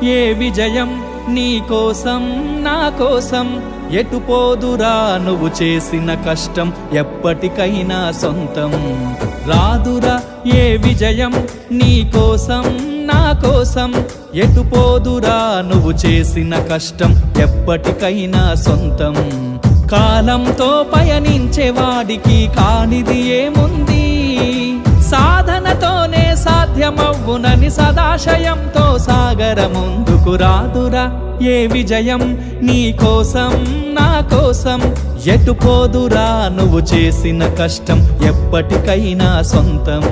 ఏ విజయం నీ కోసం నా కోసం ఎటు పోదురా నువ్వు చేసిన కష్టం ఎప్పటికైనా సొంతం రాదురా ఏ విజయం నీ కోసం నా కోసం ఎటు పోదురా నువ్వు చేసిన కష్టం ఎప్పటికైనా సొంతం కాలంతో పయనించేవాడికి కానిది ఏముంది సాధనతోనే సాధ్యమవ్వునని సదాశయంతో సాగర ముందుకు రాదురా ఏ విజయం నీ కోసం నా కోసం ఎటు పోదురా నువ్వు చేసిన కష్టం ఎప్పటికైనా సొంతం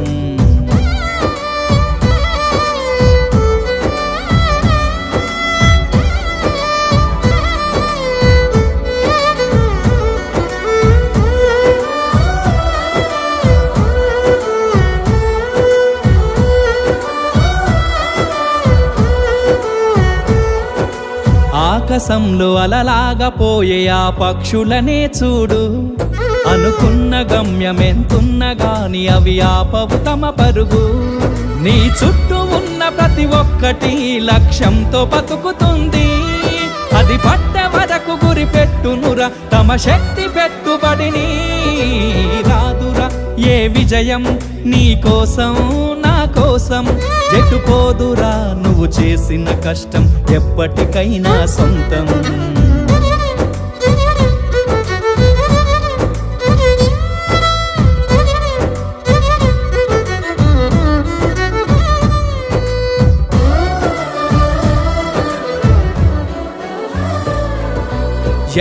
ఆకాశంలో అలలాగా పోయే ఆ పక్షులనే చూడు అనుకున్న గమ్యమెంతున్న గాని అవి ఆపవు తమ పరుగు నీ చుట్టూ ఉన్న ప్రతి ఒక్కటి లక్ష్యంతో బతుకుతుంది అది పట్టే వరకు గురి పెట్టునురా తమ శక్తి పెట్టుబడిని రాదురా ఏ విజయం నీ కోసం నా కోసం ఎటు పోదురా నువ్వు చేసిన కష్టం ఎప్పటికైనా సొంతం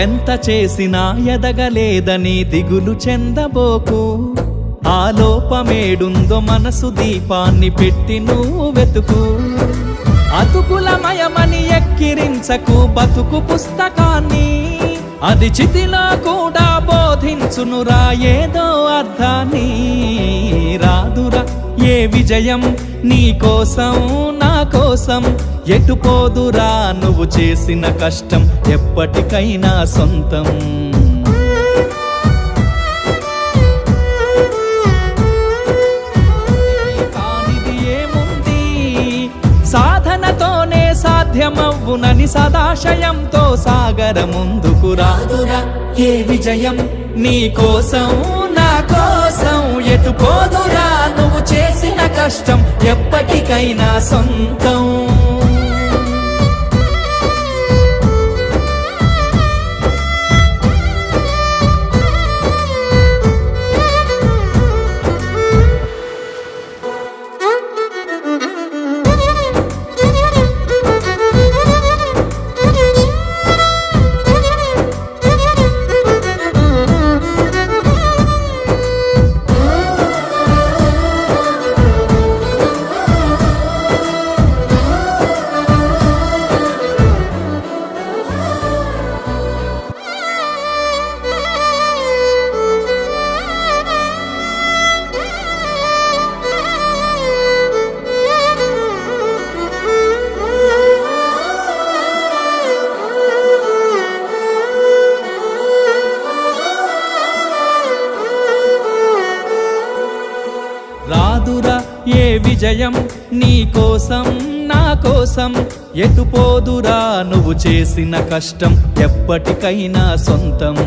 ఎంత చేసినా ఎదగలేదని దిగులు చెందబోకు ఆ లోపమేడుందో మనసు దీపాన్ని పెట్టి నువ్వు వెతుకు అతుకులమయమని ఎక్కిరించకు బతుకు పుస్తకాన్ని అది చితిలో కూడా బోధించునురా ఏదో అర్థాన్ని రాదురా ఏ విజయం నీ కోసం నా కోసం ఎటు పోదురా నువ్వు చేసిన కష్టం ఎప్పటికైనా సొంతం కానిది ఏముంది సాధనతోనే సాధ్యమవ్వునని సదాశయంతో సాగర ముందుకు రాదురా ఏ విజయం నీ కోసం నా కోసం ఎటు పోదురా నువ్వు చేసిన కష్టం ఎప్పటికైనా సొంతం రాదురా ఏ విజయం నీ కోసం నా కోసం ఎటు పోదురా నువ్వు చేసిన కష్టం ఎప్పటికైనా సొంతం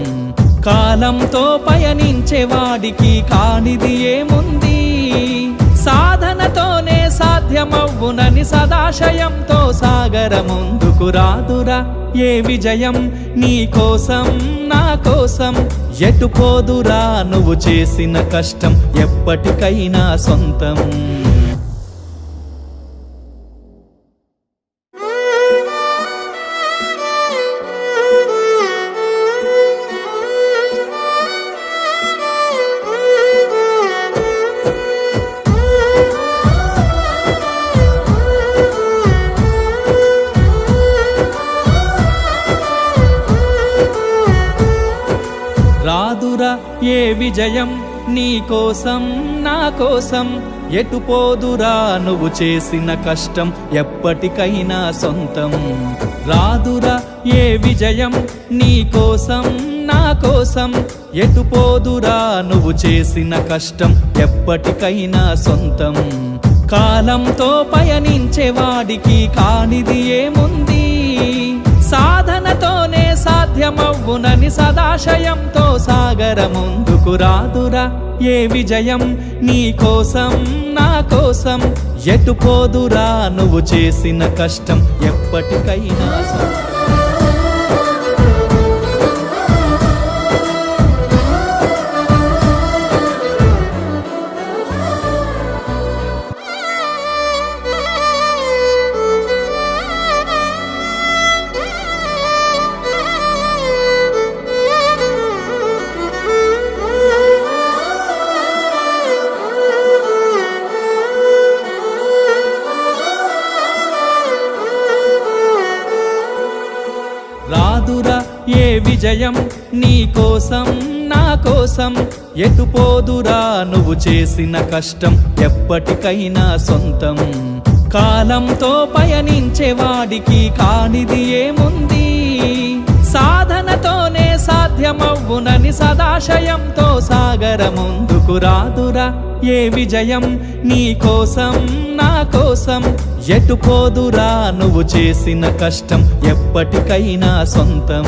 కాలంతో పయనించేవాడికి కానిది ఏముంది సాధనతోనే సాధ్యమవ్వునని సదాశయంతో సాగర ముందుకు రాదురా ఏ విజయం నీ కోసం నా కోసం ఎటు పోదురా నువ్వు చేసిన కష్టం ఎప్పటికైనా సొంతం రాదురా ఏ విజయం నీ కోసం నా కోసం ఎటు పోదురా నువ్వు చేసిన కష్టం ఎప్పటికైనా సొంతం రాదురా ఏ విజయం నీ కోసం నా కోసం ఎటు పోదురా నువ్వు చేసిన కష్టం ఎప్పటికైనా సొంతం కాలంతో పయనించేవాడికి కానిది ఏముంది, సాధనతోనే సాధ్యమవ్వునని సదాశయంతో సాగర ముందుకు రాదురా ఏ విజయం నీ కోసం నా కోసం, ఎటు పోదురా నువ్వు చేసిన కష్టం ఎప్పటికైనా రాదురా ఏ విజయం నీ కోసం నా కోసం, ఎటు పోదురా నువ్వు చేసిన కష్టం ఎప్పటికైనా సొంతం. కాలంతో పయనించేవాడికి కానిది ఏముంది, సాధనతోనే సాధ్యమవ్వునని సదాశయంతో సాగర ముందుకు రాదురా ఏ విజయం నీ కోసం నా కోసం, ఎటు పోదురా నువ్వు చేసిన కష్టం ఎప్పటికైనా సొంతం.